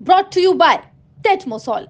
brought to you by Tetmosol.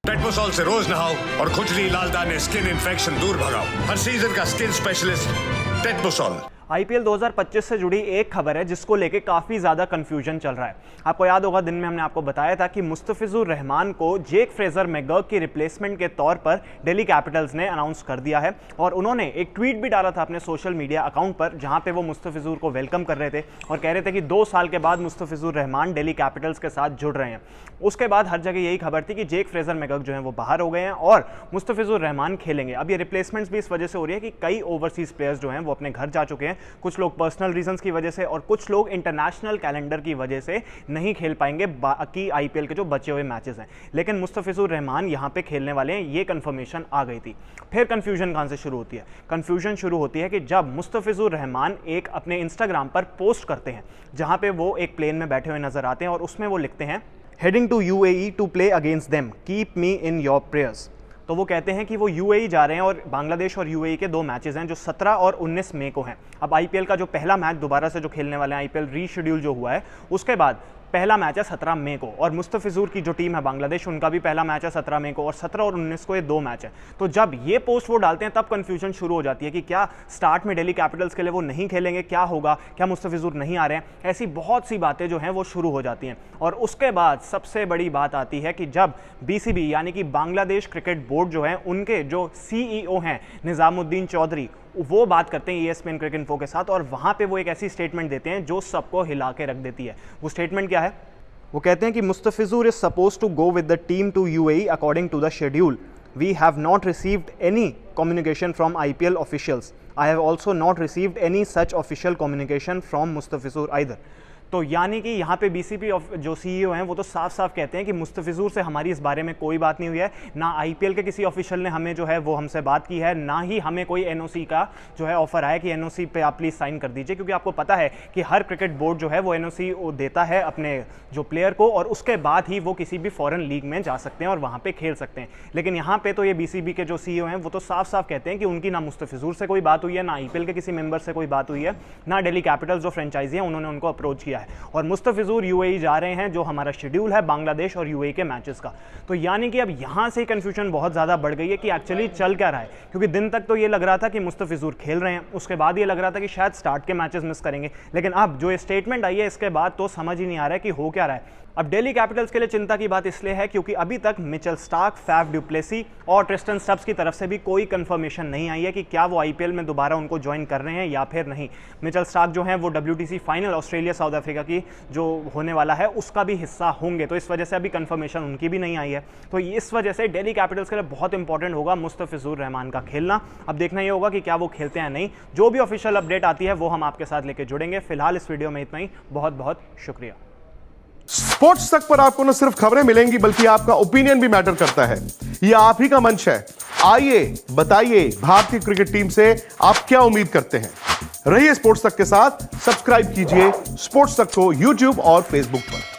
टेटमोसॉल से रोज नहाओ और खुजली लाल दाने स्किन इन्फेक्शन दूर भगाओ। हर सीजन का स्किन स्पेशलिस्ट टेटमोसॉल। आईपीएल 2025 से जुड़ी एक खबर है जिसको लेके काफ़ी ज़्यादा कंफ्यूजन चल रहा है। आपको याद होगा दिन में हमने आपको बताया था कि मुस्तफिजुर रहमान को जेक फ्रेजर मैकगर्क की रिप्लेसमेंट के तौर पर दिल्ली कैपिटल्स ने अनाउंस कर दिया है और उन्होंने एक ट्वीट भी डाला था अपने सोशल मीडिया अकाउंट पर जहां पे वो मुस्तफिजुर को वेलकम कर रहे थे और कह रहे थे कि 2 साल के बाद मुस्तफिजुर रहमान दिल्ली कैपिटल्स के साथ जुड़ रहे हैं। उसके बाद हर जगह यही खबर थी कि जेक फ्रेजर मैकगर्क जो है वो बाहर हो गए हैं और मुस्तफिजुर रहमान खेलेंगे। अब ये रिप्लेसमेंट्स भी इस वजह से हो रही है कि कई ओवरसीज प्लेयर्स जो हैं वो अपने घर जा चुके हैं, कुछ लोग पर्सनल रीजंस की वजह से और कुछ लोग इंटरनेशनल कैलेंडर की वजह से नहीं खेल पाएंगे बाकी आईपीएल के जो बचे हुए मैचेस हैं। लेकिन मुस्तफिजुर रहमान यहां पे खेलने वाले हैं, ये कंफर्मेशन आ गई थी। फिर कंफ्यूजन कहां से शुरू होती है? कंफ्यूजन शुरू होती है कि जब मुस्तफिजुर रहमान एक अपने इंस्टाग्राम पर पोस्ट करते हैं जहां पे वो एक प्लेन में बैठे हुए नजर आते हैं और उसमें वो लिखते हैं heading to UAE to play against them, keep me in your prayers. तो वो कहते हैं कि वो यूएई जा रहे हैं और बांग्लादेश और यूएई के 2 मैचेस हैं जो 17 और 19 मई को हैं। अब आईपीएल का जो पहला मैच दोबारा से जो खेलने वाले हैं, आईपीएल रीशेड्यूल जो हुआ है उसके बाद पहला मैच है 17 मई को और मुस्तफिजुर की जो टीम है बांग्लादेश उनका भी पहला मैच है 17 मई को और 17 और 19 को ये 2 मैच है। तो जब ये पोस्ट वो डालते हैं तब कंफ्यूजन शुरू हो जाती है कि क्या स्टार्ट में दिल्ली कैपिटल्स के लिए वो नहीं खेलेंगे, क्या होगा, क्या मुस्तफिजुर नहीं आ रहे हैं, ऐसी बहुत सी बातें जो हैं वो शुरू हो जाती हैं। और उसके बाद सबसे बड़ी बात आती है कि जब बीसीबी यानी कि बांग्लादेश क्रिकेट बोर्ड जो है उनके जो सीईओ हैं निजामुद्दीन चौधरी वो बात करते हैं ESPN क्रिकेट इन्फो के साथ और वहां पे वो एक ऐसी स्टेटमेंट देते हैं जो सबको हिला के रख देती है। वो स्टेटमेंट क्या है? वो कहते हैं कि Mustafizur is suppose to go with the team to UAE according to the schedule. We have not received any communication from IPL officials. I have also not received any such official communication from Mustafizur either. तो यानी कि यहाँ पे BCB जो CEO हैं वो तो साफ साफ कहते हैं कि मुस्तफिजुर से हमारी इस बारे में कोई बात नहीं हुई है, ना आईपीएल के किसी ऑफिशियल ने हमें जो है वो हमसे बात की है, ना ही हमें कोई एनओसी का जो है ऑफर आया कि एनओसी पे आप प्लीज़ साइन कर दीजिए। क्योंकि आपको पता है कि हर क्रिकेट बोर्ड जो है वो एनओसी देता है अपने जो प्लेयर को और उसके बाद ही वो किसी भी फॉरेन लीग में जा सकते हैं और वहाँ पर खेल सकते हैं। लेकिन यहाँ पर तो ये बीसीबी के जो सीईओ हैं वो तो साफ साफ कहते हैं कि उनकी ना मुस्तफिजुर से कोई बात हुई है, ना आईपीएल के किसी मेंबर से कोई बात हुई है, ना दिल्ली कैपिटल्स जो फ्रेंचाइजी है उन्होंने उनको अप्रोच किया है। और मुस्तफिजुर यूएई जा रहे हैं जो हमारा शेड्यूल है बांग्लादेश और यूएई के मैचेस का। तो यानी कि अब यहां से कंफ्यूजन बहुत ज्यादा बढ़ गई है कि एक्चुअली चल क्या रहा है। क्योंकि दिन तक तो ये लग रहा था कि मुस्तफिजुर खेल रहे हैं, उसके बाद ये लग रहा था कि शायद स्टार्ट के मैचेस मिस करेंगे, लेकिन अब जो ये स्टेटमेंट आई है इसके बाद तो समझ ही नहीं आ रहा है कि हो क्या रहा है। अब दिल्ली कैपिटल्स के लिए चिंता की बात इसलिए है क्योंकि अभी तक मिचेल स्टार्क, फैफ डुप्लेसी और ट्रिस्टन स्टब्स की तरफ से भी कोई कंफर्मेशन नहीं आई है कि क्या वो आईपीएल में दोबारा उनको ज्वाइन कर रहे हैं या फिर नहीं। मिचेल स्टार्क जो हैं वो WTC final Australia south Africa की जो होने वाला है उसका भी हिस्सा होंगे, तो इस वजह से अभी कंफर्मेशन उनकी भी नहीं आई है। तो इस वजह से दिल्ली कैपिटल्स के लिए बहुत इंपॉर्टेंट होगा मुस्तफिजुर रहमान का खेलना। अब देखना ये होगा कि क्या वो खेलते हैं नहीं। जो भी ऑफिशियल अपडेट आती है वो हम आपके साथ लेके जुड़ेंगे। फिलहाल इस वीडियो में इतना ही। बहुत बहुत शुक्रिया। स्पोर्ट्स तक पर आपको न सिर्फ खबरें मिलेंगी बल्कि आपका ओपिनियन भी मैटर करता है। यह आप ही का मंच है। आइए बताइए भारतीय क्रिकेट टीम से आप क्या उम्मीद करते हैं। रहिए स्पोर्ट्स तक के साथ। सब्सक्राइब कीजिए स्पोर्ट्स तक को YouTube और Facebook पर।